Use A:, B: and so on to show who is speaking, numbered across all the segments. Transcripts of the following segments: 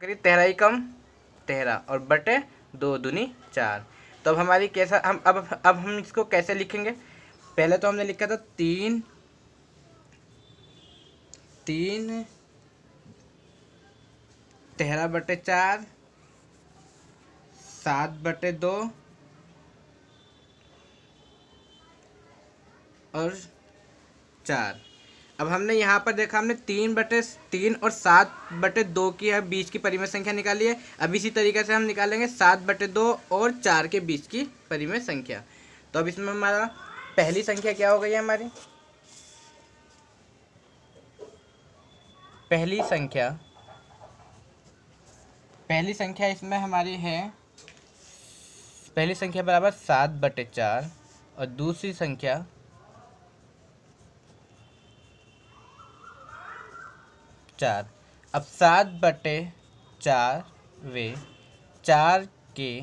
A: करिए 13 ही कम 13 और बटे 2 दूनी 4। तो अब हमारी कैसा हम अब हम इसको कैसे लिखेंगे। पहले तो हमने लिखा था 3 13/4 7/2 और 4। अब हमने यहाँ पर देखा, हमने 3/3 और 7/2 की है बीच की परिमेय संख्या निकाली है। अब इसी तरीके से हम निकालेंगे 7/2 और 4 के बीच की परिमेय संख्या। तो अब इसमें हमारा पहली संख्या क्या हो गई है, हमारी पहली संख्या इसमें हमारी है, पहली संख्या बराबर 7/4 और दूसरी संख्या 4। अब 7/4 वे 4 के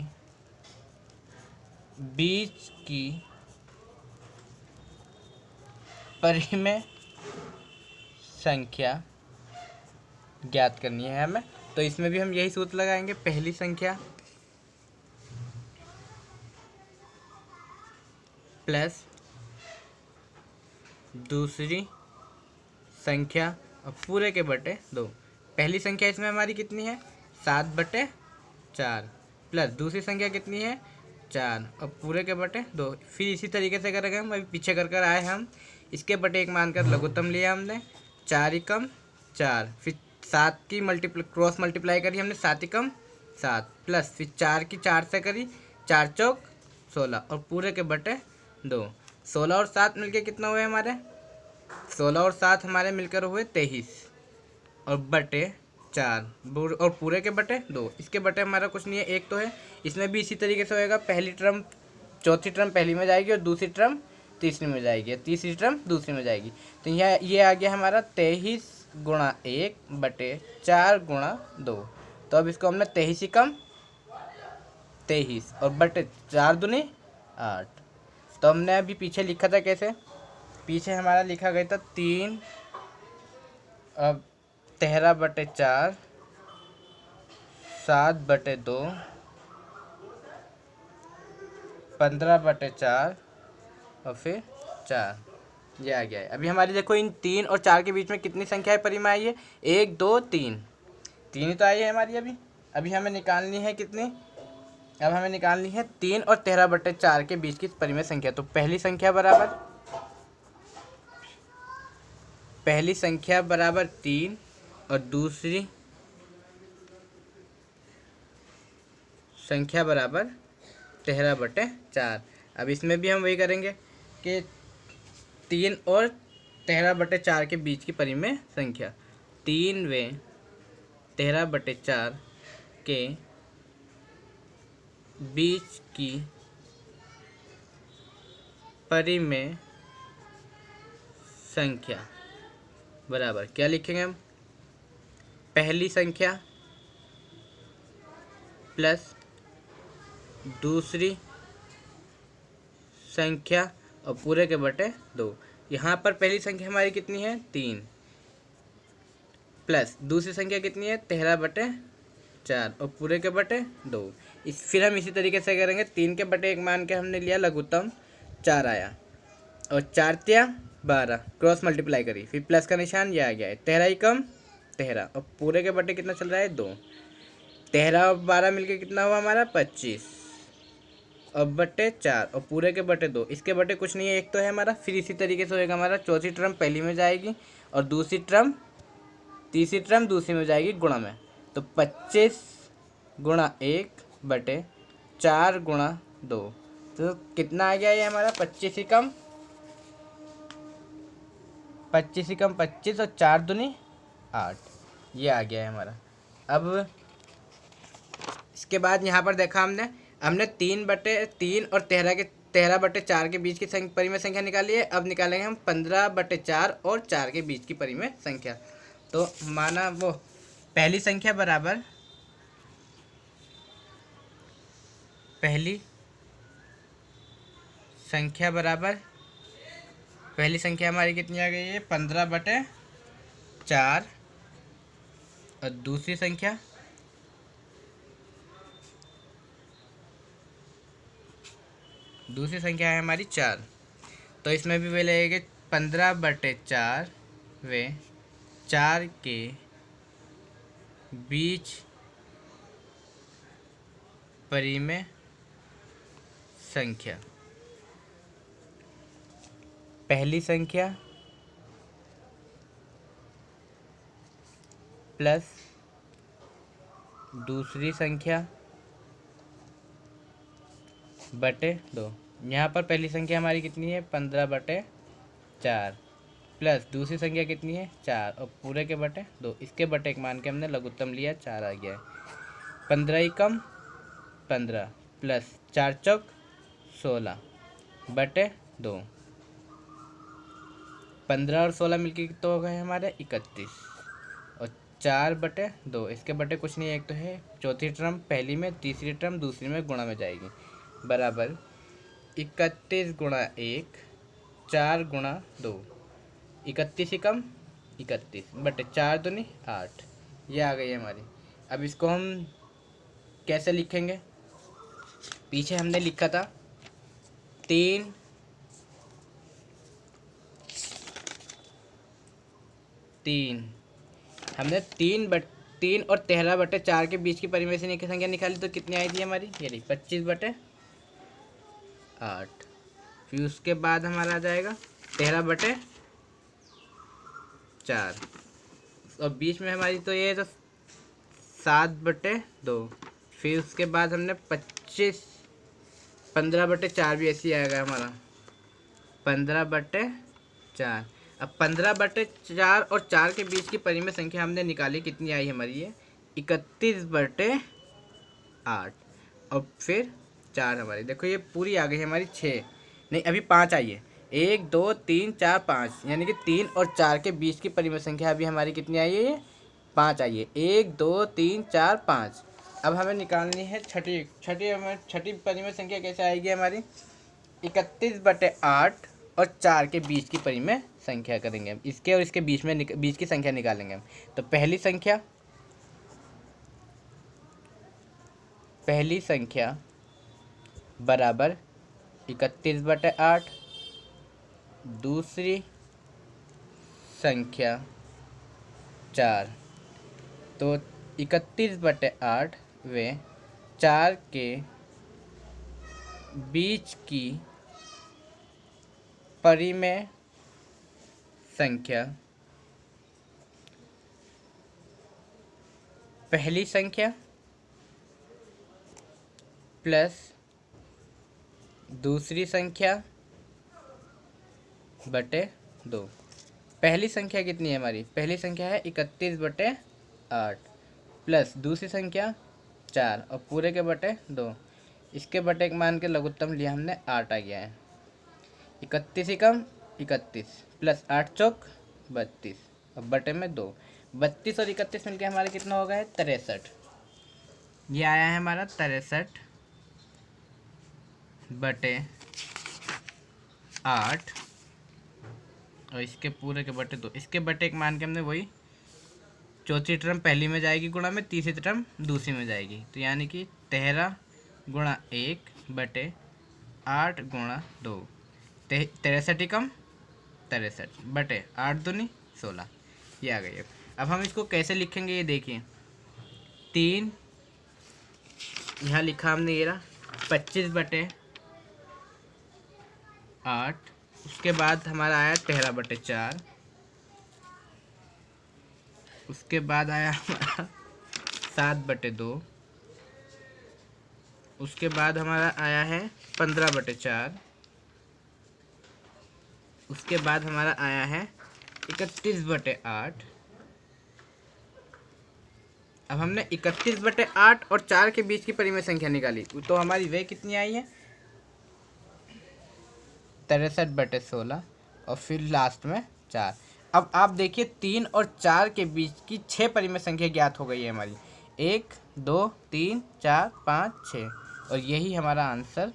A: बीच की परिमेय संख्या ज्ञात करनी है हमें। तो इसमें भी हम यही सूत्र लगाएंगे, पहली संख्या प्लस दूसरी संख्या और पूरे के बटे 2। पहली संख्या इसमें हमारी कितनी है 7/4 प्लस दूसरी संख्या कितनी है 4 और पूरे के बटे 2। फिर इसी तरीके से करेंगे हम, अभी पीछे कर कर आए हम, इसके बटे 1 मानकर लघुत्तम लिया हमने, 4 एकम 4, फिर 7 की क्रॉस मल्टीप्लाई करी हमने, 7 एकम 7 प्लस फिर 4 की 4 से करी, 4 चौक 16 और पूरे के बटे 2। 16 और 7 मिलके कितना हुए हमारे, 16 और 7 हमारे मिलकर हुए 23 और बटे 4 और पूरे के बटे 2। इसके बटे हमारा कुछ नहीं है, एक तो है। इसमें भी इसी तरीके से होएगा, पहली टर्म चौथी टर्म पहली में जाएगी और दूसरी टर्म तीसरी में जाएगी, तीसरी टर्म दूसरी में जाएगी। तो ये आ गया हमारा 23 गुणा 1 बटे 4 गुणा 2। तो अब इसको हमने 23 एकम 23 और बटे 4 दूनी 8। तो हमने अभी पीछे लिखा था कैसे, पीछे हमारा लिखा गया था 3 अब 13/4 7/2 15/4 और फिर 4। ये आ गया है। अभी हमारी देखो इन 3 और 4 के बीच में कितनी संख्याएं परिमेय आई है, 1 2 3, 3 ही तो आई है हमारी। अभी हमें निकालनी है कितनी, अब हमें निकालनी है 3 और 13/4 के बीच की परिमेय संख्या। तो पहली संख्या बराबर 3 और दूसरी संख्या बराबर 13/4। अब इसमें भी हम वही करेंगे कि 3 और 13/4 के बीच की परिमेय संख्या, 3 वे 13/4 के बीच की परिमेय संख्या बराबर क्या लिखेंगे हम, पहली संख्या प्लस दूसरी संख्या और पूरे के बटे 2। यहाँ पर पहली संख्या हमारी कितनी है 3 प्लस दूसरी संख्या कितनी है 13/4 और पूरे के बटे 2। फिर हम इसी तरीके से करेंगे, 3 के बटे 1 मान के हमने लिया लघुत्तम, 4 आया और 4 तिया 12 क्रॉस मल्टीप्लाई करी, फिर प्लस का निशान ये आ गया है, 13 एकम 13 और पूरे के बटे कितना चल रहा है 2। 13 और 12 मिलके कितना हुआ हमारा 25 और बटे 4 और पूरे के बटे 2। इसके बटे कुछ नहीं है, एक तो है हमारा। फिर इसी तरीके से होएगा हमारा, चौथी टर्म पहली में जाएगी और दूसरी टर्म तीसरी टर्म दूसरी में जाएगी गुणा में। तो 25 गुणा 1 बटे 4 गुणा 2। तो कितना आ गया ये हमारा 25 एकम 25 और 4 दूनी 8। ये आ गया है हमारा। अब इसके बाद यहाँ पर देखा हमने 3/3 और 13/4 के बीच की परिमेय संख्या निकाली है। अब निकालेंगे हम 15/4 और 4 के बीच की परिमेय संख्या। तो माना वो पहली संख्या बराबर, पहली संख्या हमारी कितनी आ गई है 15/4 और दूसरी संख्या दूसरी संख्या है हमारी 4, तो इसमें भी वे लगेंगे 15/4 वे 4 के बीच परिमेय संख्या। पहली संख्या प्लस दूसरी संख्या बटे 2। यहाँ पर पहली संख्या हमारी कितनी है 15/4 प्लस दूसरी संख्या कितनी है 4 और पूरे के बटे 2। इसके बटे एक मान के हमने लघुत्तम लिया 4 आ गया है। 15 एकम 15 प्लस 4 चौक 16 बटे 2। 15 और 16 मिलके तो हो गए हमारे 31 और 4/2। इसके बटे कुछ नहीं है, एक तो है चौथी टर्म पहली में, तीसरी टर्म दूसरी में गुणा में जाएगी, बराबर 31 गुणा 1 4 गुणा 2। 31 एकम 31 बटे 4 दूनी 8। ये आ गई हमारी। अब इसको हम कैसे लिखेंगे? पीछे हमने लिखा था 3 हमने 3 और 13/4 के बीच की परिमेय से की संख्या निकाली, तो कितनी आई थी हमारी? ये रही 25/8। फिर उसके बाद हमारा आ जाएगा 13/4 और बीच में हमारी तो ये तो 7/2। फिर उसके बाद हमने 15/4 भी ऐसे ही आएगा हमारा 15/4। अब 15/4 और 4 के बीच की परिमेय संख्या हमने निकाली, कितनी आई हमारी? ये 31/8 और फिर 4 हमारी, देखो ये पूरी आ गई हमारी 6, नहीं अभी 5 आई है। 1 2 3 4 5, यानी कि 3 और 4 के बीच की परिमेय संख्या अभी हमारी कितनी आई है? ये 5 आई है। 1 2 3 4 5। अब हमें निकालनी है छठी परिमेय संख्या कैसे आएगी हमारी? 31/8 और 4 के बीच की परिमेय संख्या करेंगे हम, इसके और इसके बीच की संख्या निकालेंगे हम। तो पहली संख्या बराबर 31/8, दूसरी संख्या 4, तो 31/8 वे 4 के बीच की परिमेय संख्या। पहली संख्या प्लस दूसरी संख्या बटे 2। पहली संख्या कितनी है हमारी? पहली संख्या है 31/8 प्लस दूसरी संख्या 4 और पूरे के बटे 2। इसके बटे एक मान के लघुत्तम लिया हमने 8 आ गया है। 31 एकम 31 प्लस 8 चौक 32 और बटे में 2। 32 और 31 मिलके हमारे कितना हो गया है? 63। ये आया है हमारा 63/8 और इसके पूरे के बटे 2। इसके बटे एक मान के हमने वही चौथी टर्म पहली में जाएगी गुणा में, तीसरी टर्म दूसरी में जाएगी, तो यानी कि 13 गुणा 1 बटे 8 गुणा 2। 63 एकम 63 बटे 8 दूनी 16। ये आ गई। अब हम इसको कैसे लिखेंगे ये देखिए। 3 यहाँ लिखा हमने, ये रहा 25/8। उसके बाद हमारा आया 13/4। उसके बाद आया हमारा 7/2। उसके बाद हमारा आया है 15/4। उसके बाद हमारा आया है 31/8। अब हमने 31/8 और 4 के बीच की परिमेय संख्या निकाली, तो हमारी वे कितनी आई है? 63/16 और फिर लास्ट में 4। अब आप देखिए 3 और 4 के बीच की 6 परिमेय संख्या ज्ञात हो गई है हमारी। 1 2 3 4 5 6 और यही हमारा आंसर